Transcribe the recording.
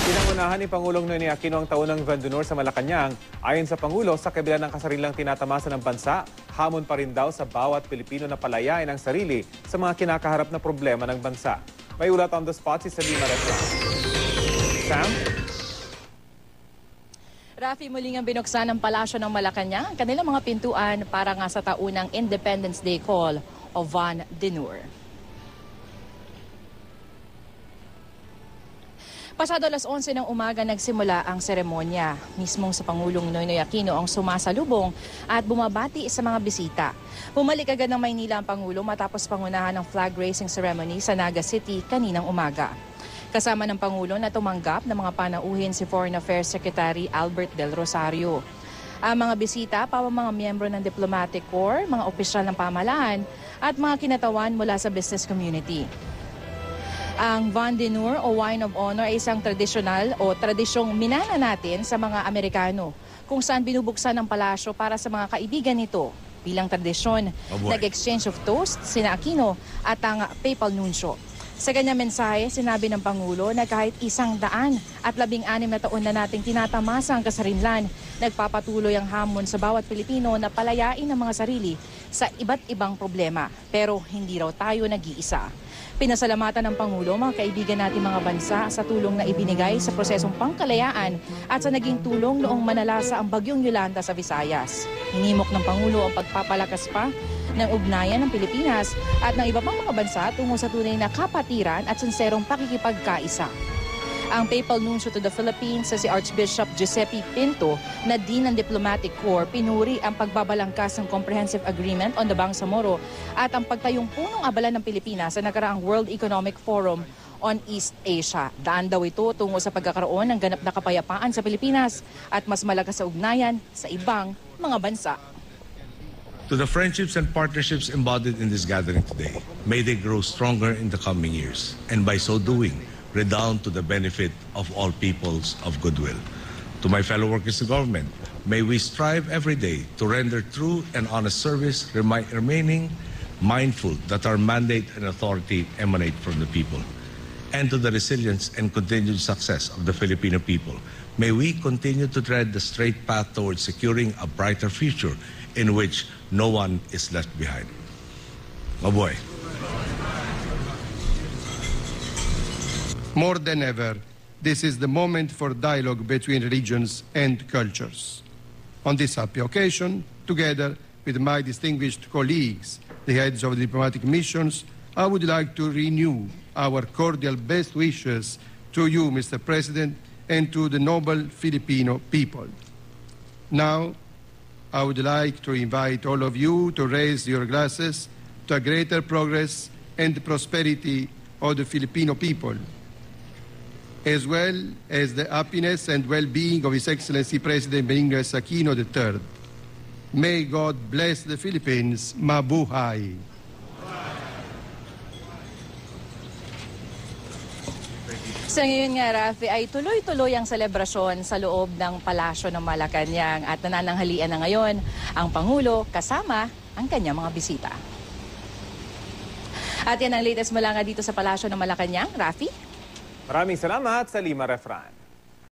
Pinangunahan ni Pangulong Noynoy Aquino ang taunang Van d'Honor sa Malacanang. Ayon sa Pangulo, sa kabila ng kasarilang tinatamasa ng bansa, hamon pa rin daw sa bawat Pilipino na palayain ang sarili sa mga kinakaharap na problema ng bansa. May ulat on the spot si Salima Refran. Sam? Rafi, muling ang binuksan ng Palasyo ng Malacanang ang kanilang mga pintuan para nga sa taunang Independence Day Call o Van d'Honor. Pasado alas 11 ng umaga nagsimula ang seremonya. Mismong sa Pangulong Noynoy Aquino ang sumasalubong at bumabati sa mga bisita. Bumalik agad ng Maynila ang Pangulo matapos pangunahan ng flag raising ceremony sa Naga City kaninang umaga. Kasama ng Pangulo na tumanggap ng mga panauhin si Foreign Affairs Secretary Albert Del Rosario. Ang mga bisita, mga miyembro ng Diplomatic Corps, mga opisyal ng pamahalaan at mga kinatawan mula sa business community. Ang Van d'Honor o Wine of Honor ay isang tradisyong minana natin sa mga Amerikano kung saan binubuksan ang palasyo para sa mga kaibigan nito. Bilang tradisyon, nag-exchange of toast sina Aquino at ang papal nuncio. Sa kanyang mensahe, sinabi ng Pangulo na kahit 116 na taon na nating tinatamasa ang kasarinlan, nagpapatuloy ang hamon sa bawat Pilipino na palayain ang mga sarili sa iba't ibang problema. Pero hindi raw tayo nag-iisa. Pinasalamatan ng Pangulo mga kaibigan natin mga bansa sa tulong na ibinigay sa prosesong pangkalayaan at sa naging tulong noong manalasa ang bagyong Yolanda sa Visayas. Hinimok ng Pangulo ang pagpapalakas pa ng ugnayan ng Pilipinas at ng iba pang mga bansa tungo sa tunay na kapatiran at sinserong pakikipagkaisa. Ang Papal Nuncio to the Philippines si Archbishop Giuseppe Pinto na Dean ng Diplomatic Corps pinuri ang pagbabalangkas ng Comprehensive Agreement on the Bangsamoro at ang pagtayong punong abala ng Pilipinas sa nakaraang World Economic Forum on East Asia. Daan daw ito tungo sa pagkakaroon ng ganap na kapayapaan sa Pilipinas at mas malakas sa ugnayan sa ibang mga bansa. To the friendships and partnerships embodied in this gathering today, may they grow stronger in the coming years, and by so doing, redound to the benefit of all peoples of goodwill. To my fellow workers in government, may we strive every day to render true and honest service, remaining mindful that our mandate and authority emanate from the people. And to the resilience and continued success of the Filipino people, may we continue to tread the straight path towards securing a brighter future in which no one is left behind. Mabuhay. More than ever, this is the moment for dialogue between religions and cultures. On this happy occasion, together with my distinguished colleagues, the heads of the diplomatic missions, I would like to renew our cordial best wishes to you, Mr. President, and to the noble Filipino people. Now, I would like to invite all of you to raise your glasses to a greater progress and prosperity of the Filipino people, as well as the happiness and well-being of His Excellency President Benigno Aquino III. May God bless the Philippines. Mabuhay! Sa ngayon nga, Rafi, ay tuloy-tuloy ang selebrasyon sa loob ng Palasyo ng Malacanang at nanananghalian na ngayon ang Pangulo kasama ang kanyang mga bisita. At yan ang latest mula nga dito sa Palasyo ng Malacanang. Rafi? Maraming salamat, Salima Refran.